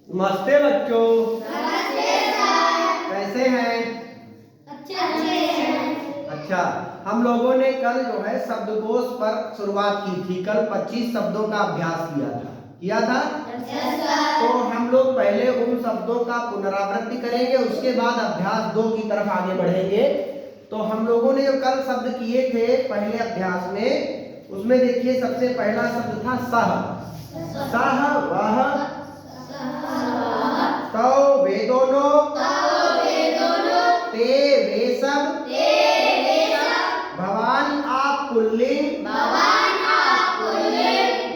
नमस्ते बच्चों। नमस्ते सर। कैसे हैं? अच्छे हैं। अच्छा, हम लोगों ने कल जो है शब्दकोश पर शुरुआत की थी। कल 25 शब्दों का अभ्यास किया था। तो हम लोग पहले उन शब्दों का पुनरावृत्ति करेंगे, उसके बाद अभ्यास 2 की तरफ आगे बढ़ेंगे। तो हम लोगों ने जो कल शब्द किए थे पहले अभ्यास में, उसमें देखिए सबसे पहला शब्द था सह। सह, वह, तौ वे दोनों, ते वे सब, भवान आप पुल्लिंग,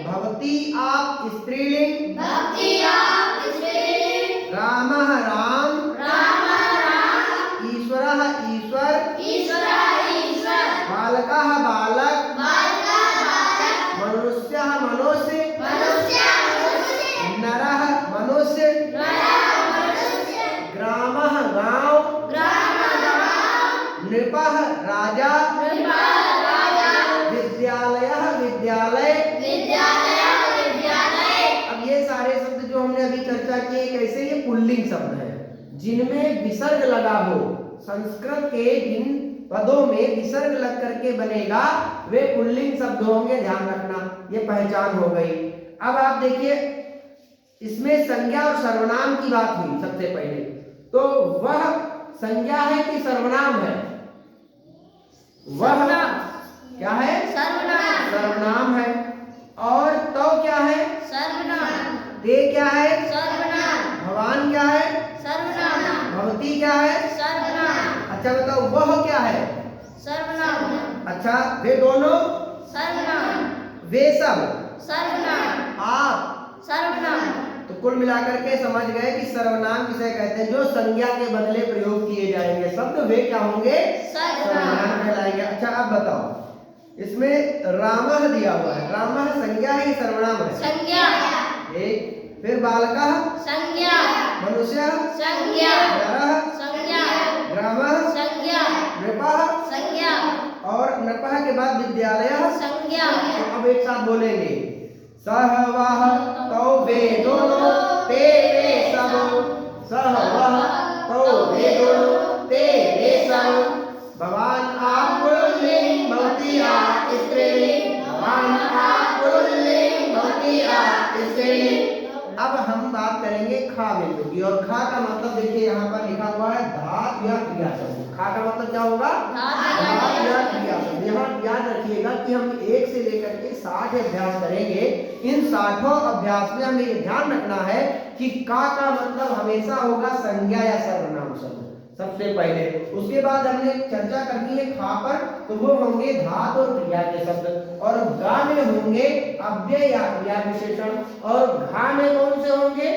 भवती आप स्त्रीलिंग, रामः राम, ईश्वरः ईश्वर, बालकः बालक, मनुष्यः मनुष्य, नरः मनुष्य, ग्रामः गांव, नृपः राजा, विद्यालयः विद्यालय। अब ये सारे शब्द जो हमने अभी चर्चा किए, कैसे ये पुल्लिंग शब्द है जिनमें विसर्ग लगा हो। संस्कृत के जिन पदों में विसर्ग लग करके बनेगा वे पुल्लिंग शब्द होंगे, ध्यान रखना, ये पहचान हो गई। अब आप देखिए इसमें संज्ञा और सर्वनाम की बात हुई सबसे पहले। तो वह संज्ञा है कि सर्वनाम है? वह क्या है? सर्वनाम है। और तो क्या है? ते क्या है? भगवान क्या है? भवती क्या है? अच्छा बताओ, वह क्या है? अच्छा, वे दोनों, वे सब, आप। तो कुल मिलाकर के समझ गए कि सर्वनाम किसे कहते हैं? जो संज्ञा के बदले प्रयोग किए जाएंगे शब्द, वे क्या होंगे? सर्वनाम कहलाएंगे। अच्छा अब बताओ, इसमें रामः दिया हुआ है, रामः संज्ञा है कि सर्वनाम है? एक। फिर बालकः, मनुष्य, नरः, ग्रामः, नृपः, और नृपः के बाद विद्यालयः। तो अब एक साथ बोलेंगे, सह वह तौ वे दोनों, ते वे सब, सह वह तौ वे दोनों, ते वे सब, भवान आप पुल्लिंग, भवती आप स्त्रीलिंग, भवान आप पुल्लिंग, भवती आप स्त्रीलिंग। अब हम बात करेंगे खा बिंदु की, और खा का मतलब देखिए यहाँ पर लिखा हुआ है धातु या क्रिया शब्द। खा का मतलब क्या होगा? धातु या क्रिया शब्द। यहाँ याद रखिएगा कि हम 1 से लेकर के 60 अभ्यास करेंगे। इन 60 अभ्यास में हमें ये ध्यान रखना है कि का मतलब हमेशा होगा संज्ञा या सर्वनाम शब्द सबसे पहले। उसके बाद हमने चर्चा करनी है खा पर, तो वो होंगे धातु और क्रिया के शब्द, और गा में होंगे अव्यय या क्रिया विशेषण, और घा में कौन से होंगे?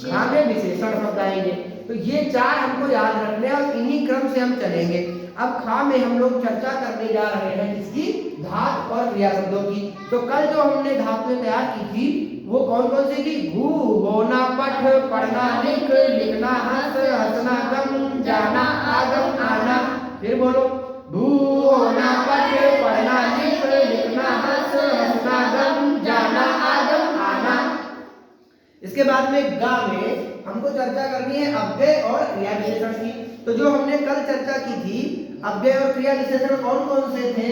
घा में विशेषण शब्द आएंगे। तो ये 4 हमको याद रखने हैं और इन्हीं क्रम से हम चलेंगे। अब खा में हम लोग चर्चा करने जा रहे हैं किसकी? धातु और क्रिया शब्दों की। तो कल जो हमने धातुएं तैयार की थी वो कौन कौन सी थी? भू, बोना, पठ, पढ़ना, लिख, लिखना, हंस, हंसना, गम, जाना, आगम, आना। फिर बोलो, भू, बोना, पठ, पढ़ना, लिख, लिखना, हंस, हंसना, गम, जाना, आगम, आना। इसके बाद में गा में हमको चर्चा करनी है अव्यय और क्रिया विशेषण की। तो जो हमने कल चर्चा की थी अव्यय और क्रिया विशेषण कौन कौन से थे?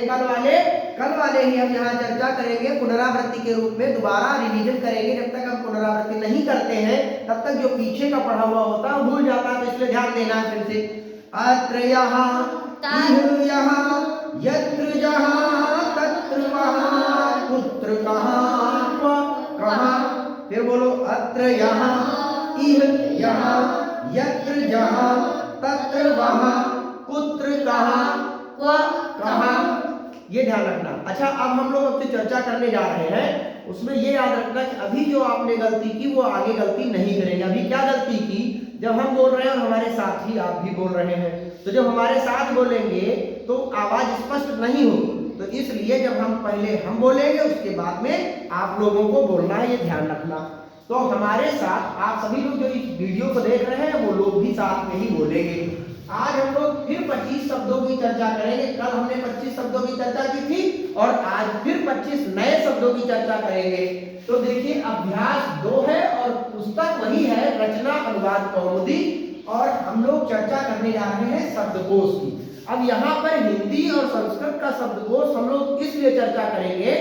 कल वाले ही हम यहाँ चर्चा करेंगे पुनरावृत्ति के रूप में, दोबारा रिवीजन करेंगे। जब तक हम पुनरावृत्ति नहीं करते हैं तब तक जो पीछे का पढ़ा हुआ होता है भूल जाता है, तो इसलिए ध्यान देना है फिर से। अत्र यहाँ, इह यहाँ, यत्र जहाँ, तत्र वहाँ, कुत्र कहाँ, क्व कहाँ। फिर बोलो, अत्र यहाँ, इह यहाँ, यत्र जहाँ, तत्र वहाँ, कुत्र कहाँ, क्व कहाँ। ये ध्यान रखना। अच्छा अब हम लोग अब से चर्चा करने जा रहे हैं, उसमें ये याद रखना कि अभी जो आपने गलती की वो आगे गलती नहीं करेंगे। अभी क्या गलती की? जब हम बोल रहे हैं और हमारे साथ ही आप भी बोल रहे हैं, तो जब हमारे साथ बोलेंगे तो आवाज स्पष्ट नहीं होगी। तो इसलिए जब हम पहले हम बोलेंगे उसके बाद में आप लोगों को बोलना है, ये ध्यान रखना। तो हमारे साथ आप सभी लोग जो इस वीडियो को देख रहे हैं वो लोग भी साथ में ही बोलेंगे। आज हम लोग फिर 25 शब्दों की चर्चा करेंगे। कल हमने 25 शब्दों की चर्चा की थी और आज फिर 25 नए शब्दों की चर्चा करेंगे। तो देखिए अभ्यास 2 है और पुस्तक वही है, रचना अनुवाद कौमुदी, और हम लोग चर्चा करने जा रहे हैं शब्दकोश की। अब यहाँ पर हिंदी और संस्कृत का शब्दकोश हम लोग इसलिए चर्चा करेंगे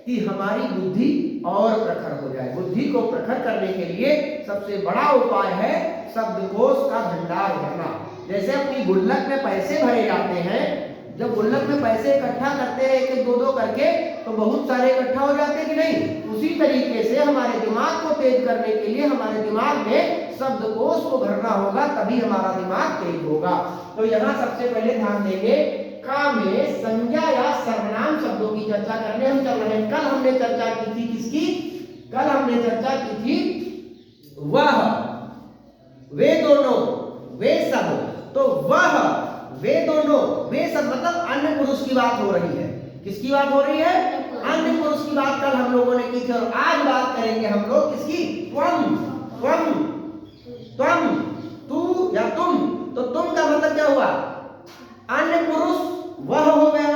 कि हमारी बुद्धि और प्रखर हो जाए। बुद्धि को प्रखर करने के लिए सबसे बड़ा उपाय है शब्दकोश का भंडार भरना। जैसे अपनी गुल्लक में पैसे भरे जाते हैं, जब गुल्लक में पैसे इकट्ठा करते हैं एक एक दो दो करके, तो बहुत सारे इकट्ठा हो जाते हैं कि नहीं। उसी तरीके से हमारे दिमाग को तेज करने के लिए हमारे दिमाग में शब्दकोश को भरना होगा, तभी हमारा दिमाग तेज होगा। तो यहाँ सबसे पहले ध्यान देंगे, का में संज्ञा या सर्वनाम शब्दों की चर्चा करने हम चल रहे हैं। कल हमने चर्चा की थी किसकी? कल हमने चर्चा की थी वह, वे दोनों, वे सब। तो वह, वे दोनों, वे सब मतलब अन्य पुरुष की बात हो रही है। किसकी बात हो रही है? अन्य पुरुष की बात कल हम लोगों ने की थी, और आज बात करेंगे हम लोग किसकी? त्वम, त्वम, त्वम, तू या तुम। तो तुम का मतलब क्या हुआ? अन्य पुरुष वह हो गया,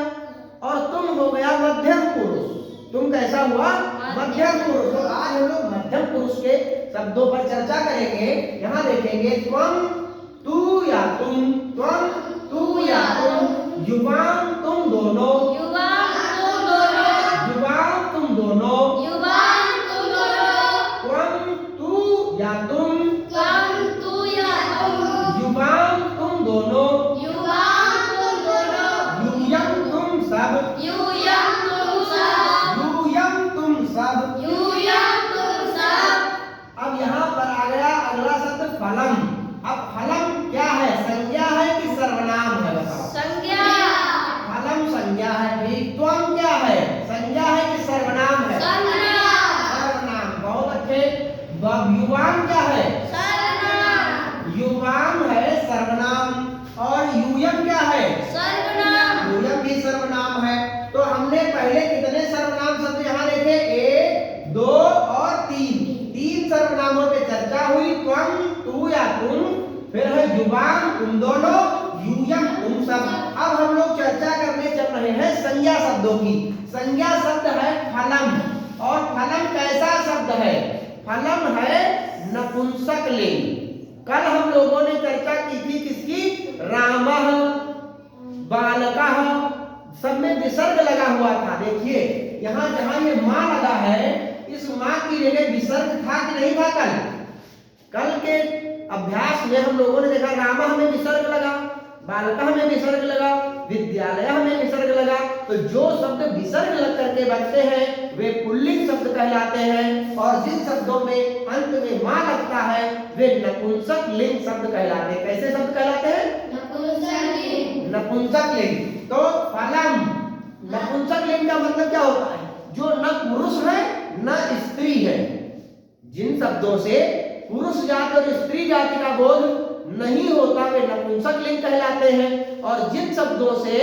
और तुम हो गया मध्यम पुरुष। तुम कैसा हुआ? मध्यम पुरुष। तो आज हम लोग मध्यम पुरुष के शब्दों पर चर्चा करेंगे। यहाँ देखेंगे त्वम, तू या तुम, त्वम, तू या तुम, युवाम तुम दोनों, युवाम तुम दोनों, युवाम तुम दोनों, युवाम तुम दोनों, त्वम, तू या तुम, त्वम, तू या तुम, युवाम तुम दोनों, युवाम तुम दोनों, यूयम तुम सब, यूयम तुम सब, यूयम तुम सब, यूयम तुम सब। अब यहाँ पर आ गया अगला शब्द फलम। अब फलम क्या है? संज्ञा है कि सर्वनाम है? बताओ। संज्ञा। फलम संज्ञा है। ठीक। त्वम क्या है? संज्ञा है कि सर्वनाम है? सर्वनाम। सर्वनाम। बहुत अच्छे। युवाम क्या है? सर्वनाम। युवाम है सर्वनाम। और यूयम क्या है? सर्वनाम। यूयम भी सर्वनाम है। तो हमने पहले कितने सर्वनाम शब्द यहाँ देखे? 1, 2 और 3। 3 सर्वनामों पे चर्चा हुई। त्वम, तू या तुम, फिर है युवाम तुम दोनों, यूयम तुम सब। अब हम लोग चर्चा करने चल रहे हैं संज्ञा शब्दों की। संज्ञा शब्द है फलम। और फलम कैसा शब्द है? फलम है नपुंसक लिंग। कल हम लोगों ने चर्चा की थी किसकी? रामः, बालकः, सब में विसर्ग लगा हुआ था। देखिए यहाँ जहां ये मां लगा है, इस मां की जगह विसर्ग था कि नहीं था? कल के अभ्यास में हम लोगों ने देखा रामः में विसर्ग लगा, बालकः में विसर्ग लगा, विद्यालयः में विसर्ग लगा। तो जो शब्द विसर्ग लग करके बनते हैं वे पुल्लिंग शब्द कहलाते हैं, और जिन शब्दों में अंत में मां लगता है वे नपुंसक लिंग शब्द कहलाते हैं। कैसे शब्द कहलाते हैं? नपुंसक लिंग। नपुंसक लिंग। तो फलम, नपुंसक लिंग का मतलब क्या होता है? जो न पुरुष है न स्त्री है। जिन शब्दों से पुरुष जाति और स्त्री जाति का बोध नहीं होता वे नपुंसक लिंग कहलाते हैं, और जिन शब्दों से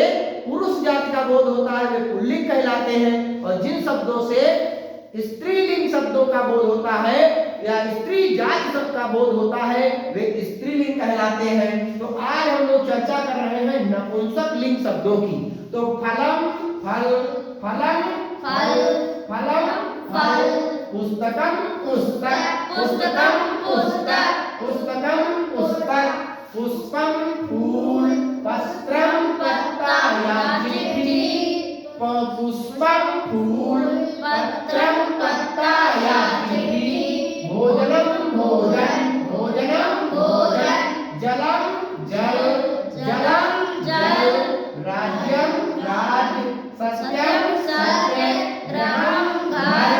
पुरुष जाति का बोध होता है वे पुल्लिंग कहलाते हैं, और जिन शब्दों से स्त्रीलिंग शब्दों का बोध होता है या स्त्री जाति शब्द का बोध होता है वे स्त्रीलिंग कहलाते हैं। तो आज हम लोग चर्चा कर रहे हैं नपुंसक लिंग शब्दों की। तो फलम फल, फलम फल, फलम फल, पुस्तकम पुस्तक, पुस्तकम पुस्तक, पुस्तकम पुस्तक, पुष्पम फूल, वस्त्रम पत्ता या चिट्ठी, पुष्पम फूल, पत्रम पत्ता या चिट्ठी, भोजनम भोजन, भोजनम भोजन, जलम जल, जलम जल, राज्यम राज्य, सत्यम सत्य, ग्रहम घर,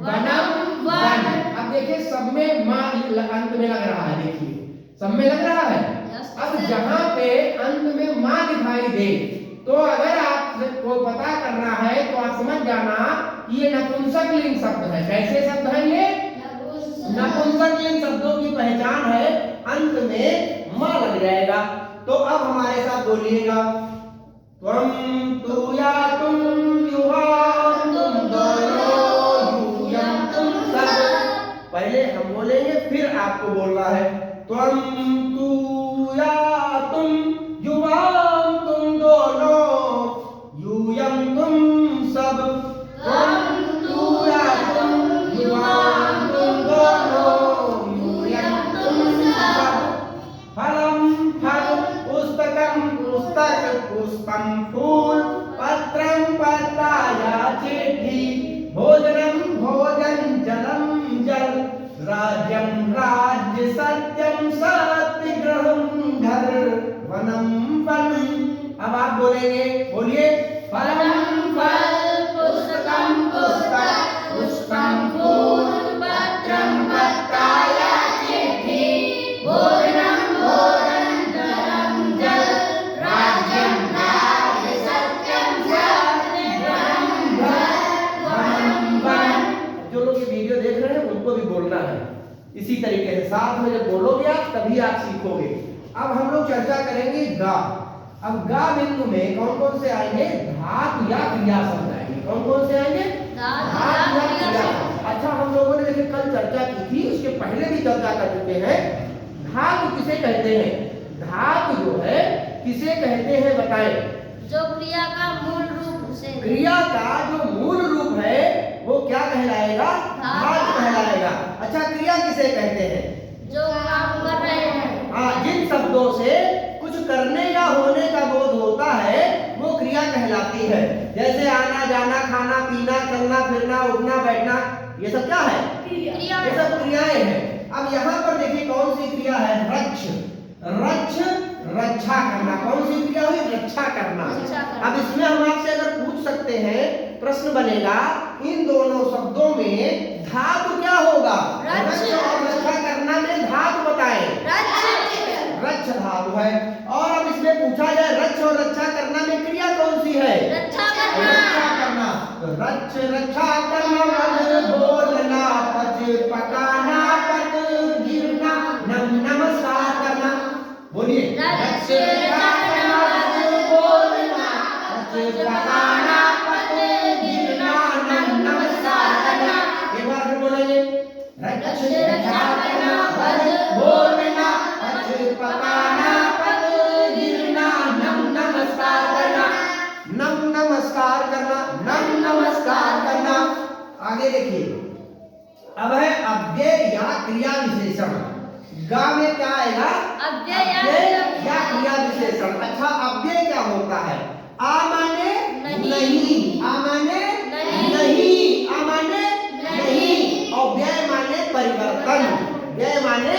वनम वन। अब देखिए सब में मां अंत में लग रहा है। देखिए सब में लग रहा है। अब जहां पे अंत में मां दिखाई दे, तो अगर आपको पता करना है तो आप समझ जाना कि ये नपुंसक लिंग शब्द है। कैसे शब्द है ये? नपुंसक लिंग शब्दों की पहचान है अंत में मां लग जाएगा। तो अब हमारे साथ बोलिएगा, त्वम, तू या तुम, युवाम तुम दोनों, यूयम तुम सब। पहले हम बोलेंगे फिर आपको बोलना है। त्वम, तू या तुम, युवाम तुम दोनों, यूयम तुम सब। त्वम, तू या तुम, युवाम तुम दोनों, वीडियो देख रहे हैं उनको भी बोलना है इसी तरीके से, साथ में जब बोलोगे आप तभी आप सीखोगे। अब हम लोग चर्चा करेंगे गा। अब गा बिंदु में कौन कौन से आएंगे? धातु या क्रिया शब्द आएंगे। कौन कौन से आएंगे? धातु या क्रिया। अच्छा, हम लोगों ने देखिए कल चर्चा की थी, उसके पहले भी चर्चा कर चुके हैं। धातु किसे कहते हैं? धातु जो है किसे कहते हैं बताएं? जो क्रिया का मूल रूप से, क्रिया का जो मूल रूप है वो क्या कहलाएगा? धातु कहलाएगा। अच्छा, क्रिया किसे कहते हैं? जो काम कर रहे हैं। हाँ, जिन शब्दों से कुछ करने या होने का बोध होता है वो क्रिया कहलाती है। जैसे आना जाना, खाना पीना, चलना फिरना, उठना बैठना, ये सब क्या है? क्रिया। ये सब क्रियाएं हैं। अब यहाँ पर देखिए कौन सी क्रिया है? रक्ष। रक्ष, रक्षा करना। कौन सी क्रिया हुई? रक्षा करना। अब इसमें हम आपसे अगर पूछ सकते हैं, प्रश्न बनेगा इन दोनों शब्दों में धातु क्या होगा? रक्ष और रक्षा करना में धातु बताएं। रक्ष धातु है। और अब इसमें पूछा जाए रक्ष और रक्षा करना में क्रिया कौन सी है? रक्षा करना। रक्षा करना। तो रक्ष रक्षा करना, वध बोलना, पच पकाना, पत गिरना, नमस्कार करना। बोलिए। रक्ष रक्षा करना, वध बोलना, पच पकाना, पत गिरना, नमस्कार करना। एक बार फिर बोलेंगे। रक्ष रक्षा करना, वध बोलना, पच पकाना, पत गिरना, नमस्कार करना। नमस्कार करना, नमस्कार करना। आगे देखिए, अब है अव्यय या क्रिया विशेषण। गा में क्या आएगा? अव्यय या क्रिया विशेषण। अच्छा, अव्यय क्या होता है? आ माने नहीं, आ माने नहीं, आ माने नहीं, और व्यय माने परिवर्तन। व्यय माने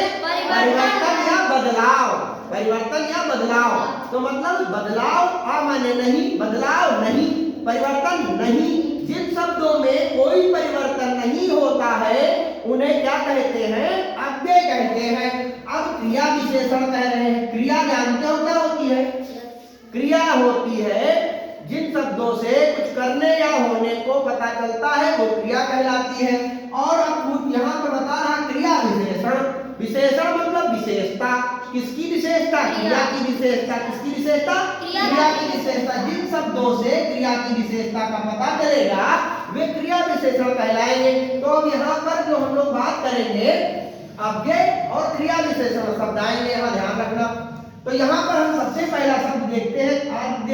परिवर्तन या बदलाव। परिवर्तन या बदलाव, तो मतलब बदलाव। आ माने नहीं, बदलाव नहीं, परिवर्तन नहीं। जिन शब्दों में कोई परिवर्तन नहीं होता है उन्हें क्या कहते हैं? अव्यय कहते हैं। अब क्रिया विशेषण कह रहे हैं। क्रिया जानते हो क्या होती है? क्रिया होती है जिन शब्दों से कुछ करने या होने को पता चलता है वो क्रिया कहलाती है। और अब यहाँ पर बता रहा क्रिया विशेषण। विशेषण मतलब विशेषता। किसकी विशेषता? क्रिया की विशेषता। किसकी विशेषता? क्रिया की विशेषता। जिन शब्दों से क्रिया की विशेषता का पता चलेगा वे क्रिया विशेषण कहलाएंगे। तो अब यहाँ पर जो हम लोग बात करेंगे अव्यय और क्रिया विशेषण शब्द आएंगे, यहाँ ध्यान रखना। तो यहाँ पर हम सबसे पहला शब्द देखते हैं आद्य।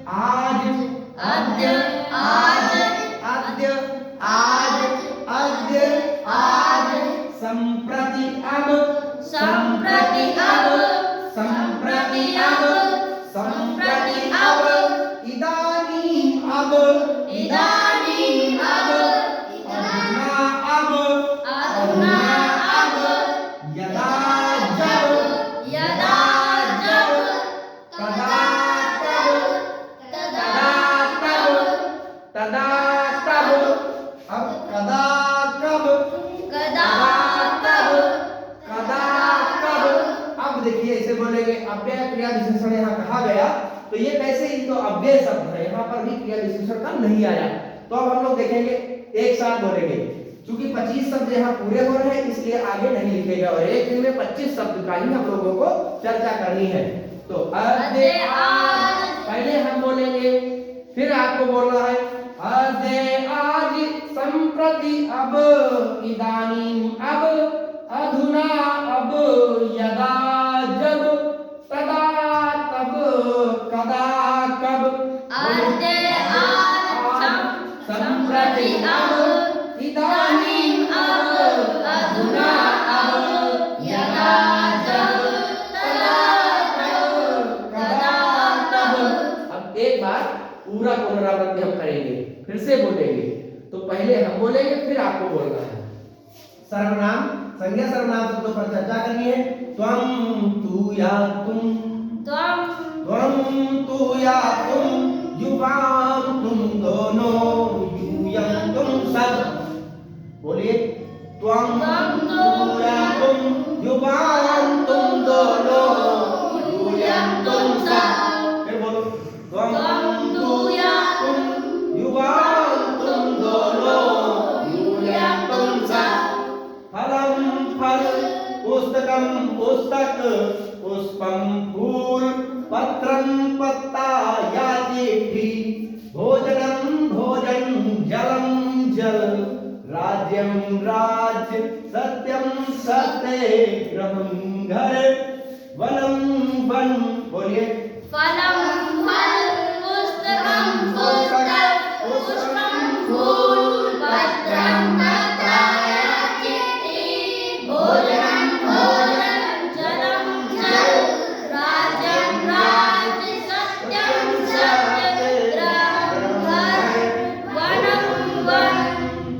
आज, आद्य, आज, आद्य, आज, आद्य, आज, संप्रति, अब, संप्रति, अब, संप्रति, अब, संप्रति, अब, इदानीं, अब, इदानीं, अब, अधुना, अब, अधुना, अब, यदा, जब, यदा, जब, तदा, तब, तदा, तब, तदा, तब, अब कदा, कब, कदा, कब, कदा, कब। अब देखिए इसे बोलेंगे अव्यय क्रिया विशेषण। यहाँ कहा गया तो ये कैसे? ये तो अव्यय शब्द है, यहाँ पर भी क्रिया विशेषण का नहीं आया। तो अब हम लोग देखेंगे, एक साथ बोलेंगे। क्योंकि 25 शब्द यहाँ पूरे हो रहे हैं इसलिए आगे नहीं लिखेगा, और एक दिन में 25 शब्द का ही हम लोगों को चर्चा करनी है। तो अद्य आज पहले हम बोलेंगे, फिर आपको बोलना है अद्य आज, संप्रति, अब, इदानीं, अब, अधुना, अब, यदा, जब, तदा, तब, कदा, कब। अद्य आज, संप्रति, अब, इदानीं, अब, अधुना, अब, यदा, जब, तदा, तब, कदा, तब। अब एक बार पूरा पुनरावृत्ति हम करेंगे, फिर से बोलेंगे। तो पहले हम बोलेंगे फिर आपको बोलना है। सर्वनाम, संज्ञा सर्वनाम शब्दों पर चर्चा करनी है। त्वम, तू या तुम, त्वम, तू या तुम, युवाम, तुम दोनों, यूयम, तुम सब। बोलिए। त्वम, तू या तुम, युवाम, तुम दोनों, यूयम, तुम सब। फिर बोलो। त्वम, तू या तुम, युवाम, तुम दोनों, यूयम, तुम पुस्तकम पुस्तक, पुष्पम फूल, पत्रम पत्ता या चिट्ठी, भोजनम भोजन, जलम जल, राज्यम राज्य, सत्यम सत्य, गृहम घर, वनम वन। बोलिए। फलम फल, पुस्तकम पुस्तक, पुष्पम फूल, पत्रम पत्ता या चिट्ठी, भोजनम भोजन, जलम जल, राज्यम राज्य, सत्यम सत्य, गृहम घर, वनम वन।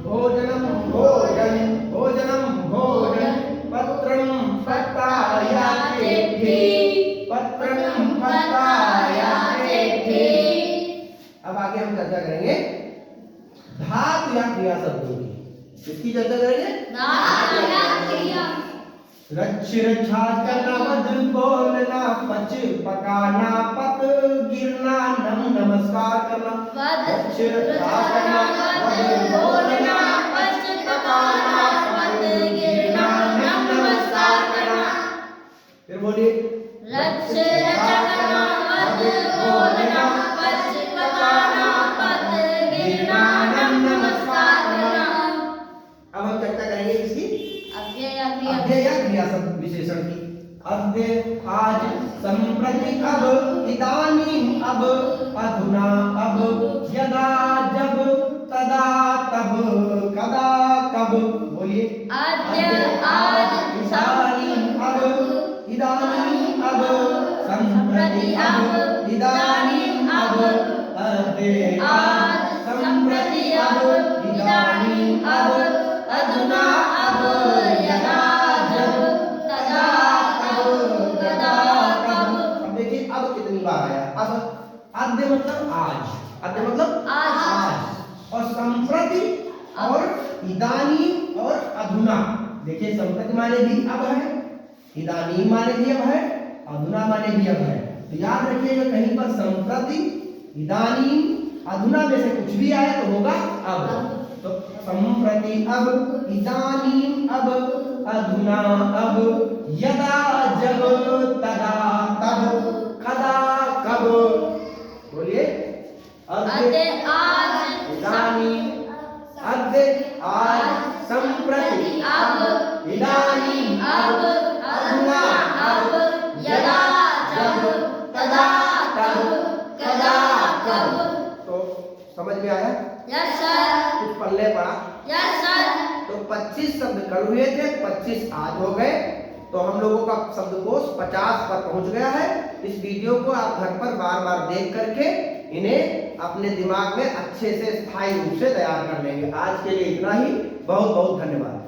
भोजनम भोजन, भोजनम भोजन, पत्रम पत्ता या चिट्ठी, पत्रम पत्ता या चिट्ठी। अब आगे हम चर्चा करेंगे धातु या क्रिया शब्दों की। किसकी चर्चा करेंगे? धातु या क्रिया। रक्ष रक्षा करना, मध बोलना, पच पकाना, पक गिरना, नम नमस्कार करना। रक्ष रक्षा करना, मध बोलना, पच पकाना, पक गिरना, नम नमस्कार करना। फिर बोलिए। रक्ष रक्षा करना, मध बोलना, पच पकाना, पक गिरना, नम नमस्कार करना। अब हम चर्चा करेंगे इसकी अव्यय या क्रिया। अव्यय या क्रिया शब्द विशेषण की। अद्य, आज, संप्रति, अब, इदानीं, अब, अधुना, अब, यदा, जब, तदा, तब, कदा, कब। बोलिए। अद्य, आज, इदानीं, अब, इदानीं, अब, संप्रति, अब, इदानीं, अब, अद्य, आज, संप्रति, अब, इदानीं, अब, अधुना, अब, यदा, जब, तदा, तब, कदा, कब। अब देखिए अब कितनी बार आया। अब अद्य मतलब आज, अद्य मतलब आज। और संप्रति और इदानीं और अधुना। देखिए संप्रति माने भी अब है, इदानीं माने भी अब है, अधुना माने भी अब है। तो याद रखिएगा कहीं पर संप्रति, इदानीं, अधुना में से कुछ भी आए तो होगा अब। तो संप्रति अब, इदानीं अब, अधुना अब, यदा जब, तदा तब, कदा कब। बोलिए। अद्य, आज, इदानीं, अद्य, आज, संप्रति, अब, इदानीं, अब, अधुना, अब, यदा, जब, तदा, तब, कदा, कब। तो समझ में आया? Yes sir. कुछ पल्ले पड़ा। Yes sir. तो 25 शब्द कल हुए थे, 25 आज हो गए। तो हम लोगों का शब्दकोश 50 पर पहुंच गया है। इस वीडियो को आप घर पर बार बार देख करके इन्हें अपने दिमाग में अच्छे से स्थायी रूप से तैयार कर लेंगे। आज के लिए इतना ही। बहुत बहुत धन्यवाद।